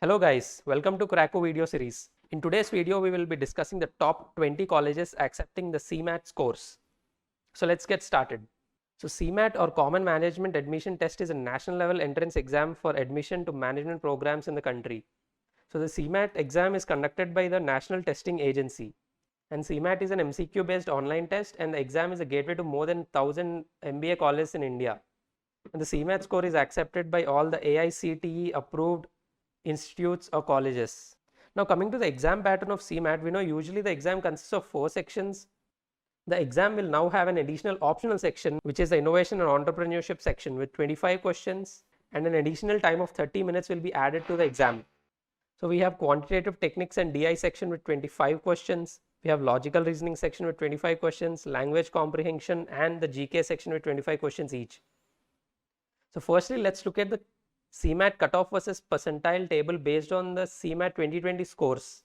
Hello guys, welcome to Krakow video series. In today's video, we will be discussing the top 20 colleges accepting the CMAT scores. So let's get started. So CMAT or Common Management Admission Test is a national level entrance exam for admission to management programs in the country. So the CMAT exam is conducted by the National Testing Agency. And CMAT is an MCQ based online test, and the exam is a gateway to more than 1000 MBA colleges in India. And the CMAT score is accepted by all the AICTE approved institutes or colleges. Now coming to the exam pattern of CMAT, we know usually the exam consists of 4 sections. The exam will now have an additional optional section, which is the innovation and entrepreneurship section with 25 questions, and an additional time of 30 minutes will be added to the exam. So we have quantitative techniques and DI section with 25 questions. We have logical reasoning section with 25 questions, language comprehension, and the GK section with 25 questions each. So firstly, let's look at the CMAT cutoff versus percentile table based on the CMAT 2020 scores.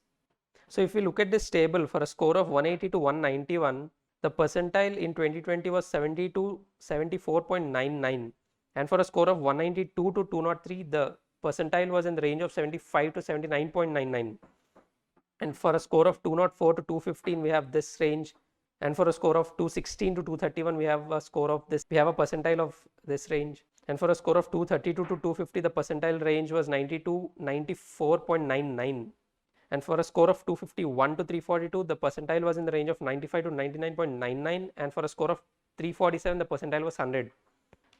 So if we look at this table, for a score of 180 to 191, the percentile in 2020 was 70 to 74.99, and for a score of 192 to 203, the percentile was in the range of 75 to 79.99, and for a score of 204 to 215, we have this range, and for a score of 216 to 231, we have a score of this, we have a percentile of this range. And for a score of 232 to 250, the percentile range was 90 to 94.99. And for a score of 251 to 342, the percentile was in the range of 95 to 99.99. And for a score of 347, the percentile was 100.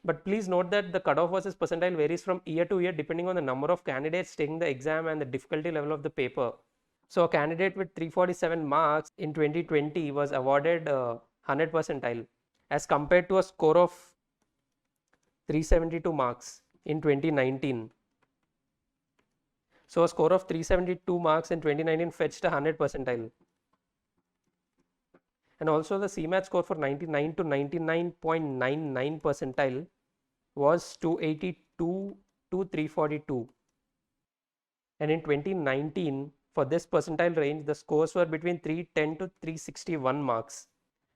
But please note that the cutoff versus percentile varies from year to year depending on the number of candidates taking the exam and the difficulty level of the paper. So a candidate with 347 marks in 2020 was awarded 100 percentile as compared to a score of 372 marks in 2019. So a score of 372 marks in 2019 fetched a 100 percentile. And also the CMAT score for 99 to 99.99 percentile was 282 to 342. And in 2019, for this percentile range, the scores were between 310 to 361 marks.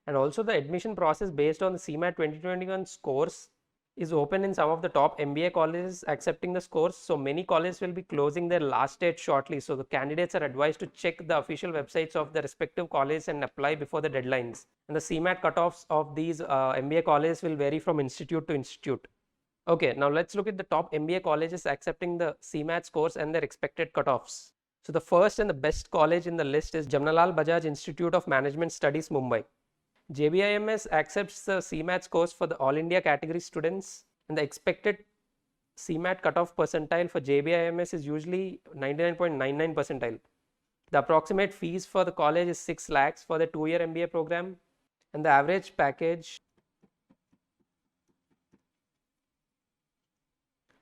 And also the admission process based on the CMAT 2021 scores is open in some of the top MBA colleges accepting the scores. So many colleges will be closing their last date shortly. So the candidates are advised to check the official websites of the respective colleges and apply before the deadlines. And the CMAT cutoffs of these MBA colleges will vary from institute to institute. Okay, now let's look at the top MBA colleges accepting the CMAT scores and their expected cutoffs. So the first and the best college in the list is Jamnalal Bajaj Institute of Management Studies, Mumbai. JBIMS accepts the CMAT scores for the All India category students, and the expected CMAT cutoff percentile for JBIMS is usually 99.99 percentile. The approximate fees for the college is 6 lakhs for the 2-year MBA program, and the average package.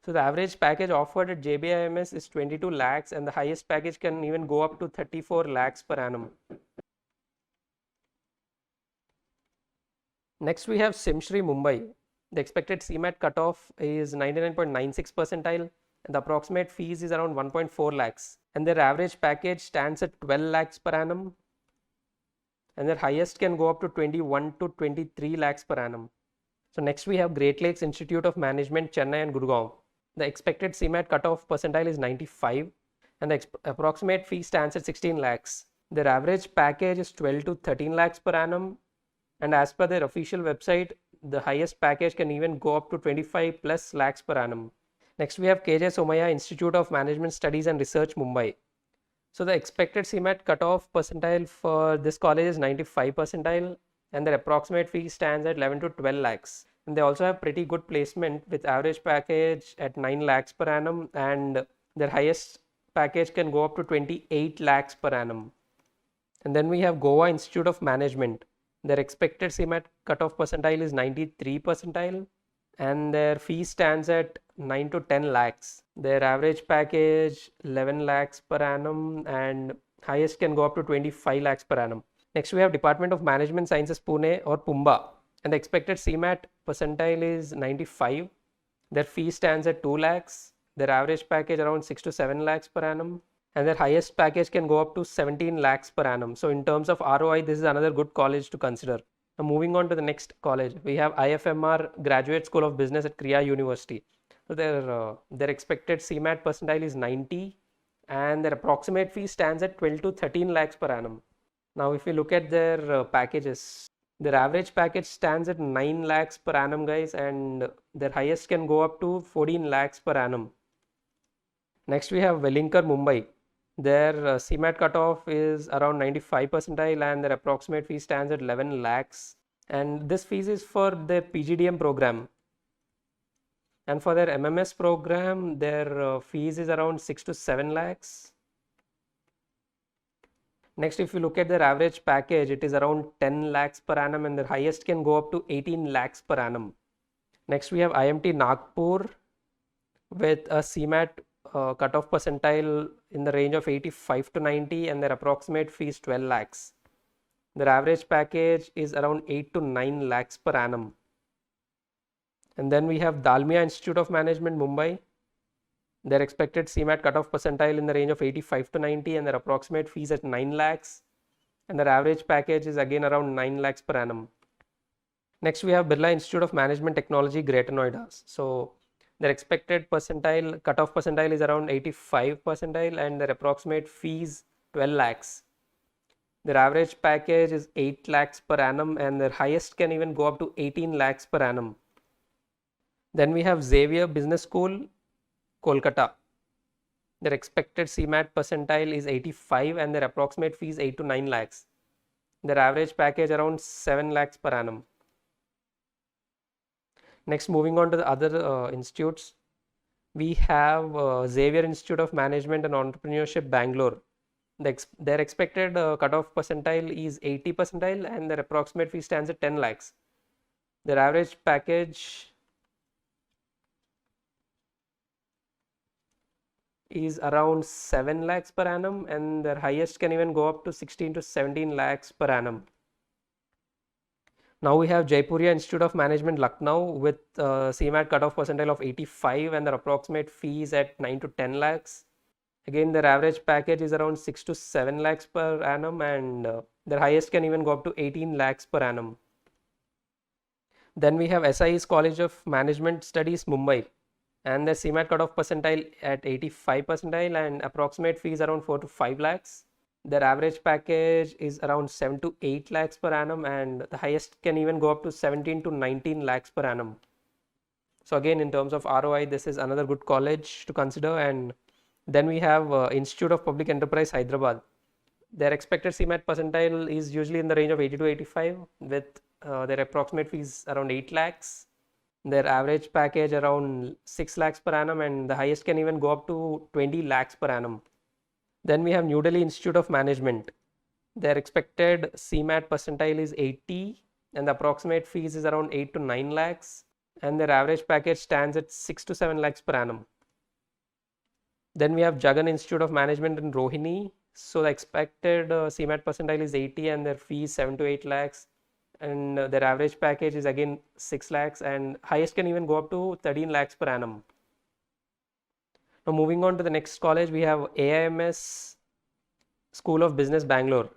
So the average package offered at JBIMS is 22 lakhs, and the highest package can even go up to 34 lakhs per annum. Next we have SIMSHRI Mumbai. The expected CMAT cutoff is 99.96 percentile, and the approximate fees is around 1.4 lakhs, and their average package stands at 12 lakhs per annum, and their highest can go up to 21 to 23 lakhs per annum. So next we have Great Lakes Institute of Management, Chennai and Gurgaon. The expected CMAT cutoff percentile is 95, and the approximate fee stands at 16 lakhs. Their average package is 12 to 13 lakhs per annum, and as per their official website, the highest package can even go up to 25 plus lakhs per annum. Next we have KJ Somaiya Institute of Management Studies and Research, Mumbai. So the expected CMAT cutoff percentile for this college is 95 percentile, and their approximate fee stands at 11 to 12 lakhs. And they also have pretty good placement with average package at 9 lakhs per annum, and their highest package can go up to 28 lakhs per annum. And then we have Goa Institute of Management. Their expected CMAT cutoff percentile is 93 percentile, and their fee stands at 9 to 10 lakhs. Their average package 11 lakhs per annum, and highest can go up to 25 lakhs per annum. Next we have Department of Management Sciences, Pune or PUMBA, and the expected CMAT percentile is 95. Their fee stands at 2 lakhs. Their average package around 6 to 7 lakhs per annum, and their highest package can go up to 17 lakhs per annum. So in terms of ROI, this is another good college to consider. Now moving on to the next college, we have IFMR Graduate School of Business at Kriya University. So their expected CMAT percentile is 90, and their approximate fee stands at 12 to 13 lakhs per annum. Now, if you look at their packages, their average package stands at 9 lakhs per annum, guys, and their highest can go up to 14 lakhs per annum. Next, we have Wellinkar Mumbai. Their CMAT cutoff is around 95 percentile, and their approximate fee stands at 11 lakhs. And this fees is for their PGDM program. And for their MMS program, their fees is around 6 to 7 lakhs. Next, if you look at their average package, it is around 10 lakhs per annum, and their highest can go up to 18 lakhs per annum. Next, we have IMT Nagpur with a CMAT cutoff percentile in the range of 85 to 90, and their approximate fee is 12 lakhs. Their average package is around 8 to 9 lakhs per annum. And then we have Dalmia Institute of Management, Mumbai. Their expected CMAT cutoff percentile in the range of 85 to 90, and their approximate fees at 9 lakhs. And their average package is again around 9 lakhs per annum. Next, we have Birla Institute of Management Technology, Greater Noida. So their expected percentile cutoff percentile is around 85 percentile, and their approximate fees 12 lakhs. Their average package is 8 lakhs per annum, and their highest can even go up to 18 lakhs per annum. Then we have Xavier Business School, Kolkata. Their expected CMAT percentile is 85, and their approximate fees 8 to 9 lakhs. Their average package around 7 lakhs per annum. Next, moving on to the other institutes, we have Xavier Institute of Management and Entrepreneurship, Bangalore. Their expected cutoff percentile is 80 percentile, and their approximate fee stands at 10 lakhs. Their average package is around 7 lakhs per annum, and their highest can even go up to 16 to 17 lakhs per annum. Now we have Jaipuria Institute of Management, Lucknow, with CMAT cutoff percentile of 85, and their approximate fees at 9 to 10 lakhs. Again, their average package is around 6 to 7 lakhs per annum, and their highest can even go up to 18 lakhs per annum. Then we have SIE's College of Management Studies, Mumbai, and their CMAT cutoff percentile at 85 percentile, and approximate fees around 4 to 5 lakhs. Their average package is around 7 to 8 lakhs per annum, and the highest can even go up to 17 to 19 lakhs per annum. So again, in terms of ROI, this is another good college to consider. And then we have Institute of Public Enterprise, Hyderabad. Their expected CMAT percentile is usually in the range of 80 to 85, with their approximate fees around 8 lakhs. Their average package around 6 lakhs per annum, and the highest can even go up to 20 lakhs per annum. Then we have New Delhi Institute of Management. Their expected CMAT percentile is 80, and the approximate fees is around 8 to 9 lakhs, and their average package stands at 6 to 7 lakhs per annum. Then we have Jagan Institute of Management in Rohini. So the expected CMAT percentile is 80, and their fee is 7 to 8 lakhs, and their average package is again 6 lakhs, and highest can even go up to 13 lakhs per annum. Now moving on to the next college, we have AIMS School of Business, Bangalore.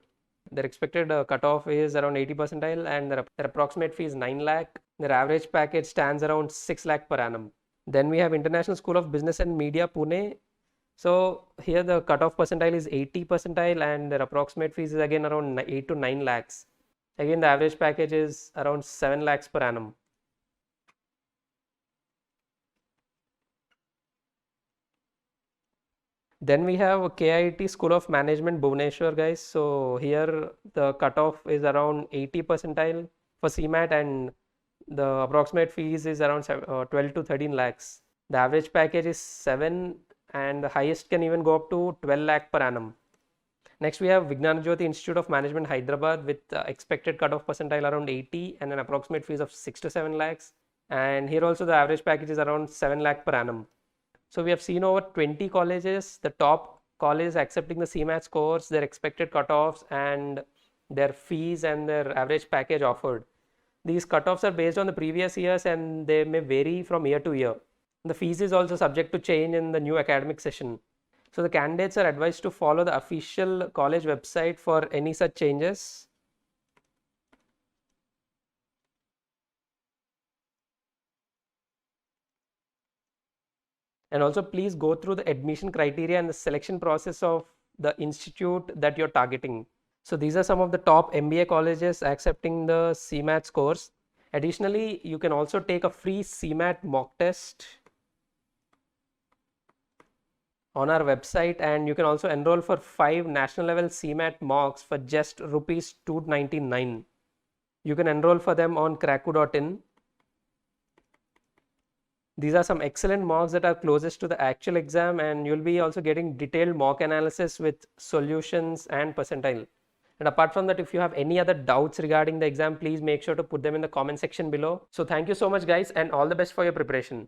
Their expected cutoff is around 80 percentile, and their approximate fee is 9 lakh. Their average package stands around 6 lakh per annum. Then we have International School of Business and Media, Pune. So here the cutoff percentile is 80 percentile, and their approximate fees is again around 8 to 9 lakhs. Again, the average package is around 7 lakhs per annum. Then we have KIT School of Management, Bhubaneswar, guys. So here the cutoff is around 80 percentile for CMAT, and the approximate fees is around 12 to 13 lakhs. The average package is 7, and the highest can even go up to 12 lakh per annum. Next, we have Vijnana Jyoti Institute of Management, Hyderabad, with expected cutoff percentile around 80, and an approximate fees of 6 to 7 lakhs. And here also the average package is around 7 lakh per annum. So we have seen over 20 colleges, the top colleges accepting the CMAT scores, their expected cutoffs, and their fees and their average package offered. These cutoffs are based on the previous years, and they may vary from year to year. The fees is also subject to change in the new academic session. So the candidates are advised to follow the official college website for any such changes. And also please go through the admission criteria and the selection process of the institute that you're targeting. So these are some of the top MBA colleges accepting the CMAT course. Additionally, you can also take a free CMAT mock test on our website, and you can also enroll for 5 national level CMAT mocks for just rupees 299. You can enroll for them on cracku.in. These are some excellent mocks that are closest to the actual exam, and you'll be also getting detailed mock analysis with solutions and percentile. And apart from that, if you have any other doubts regarding the exam, please make sure to put them in the comment section below. So thank you so much guys, and all the best for your preparation.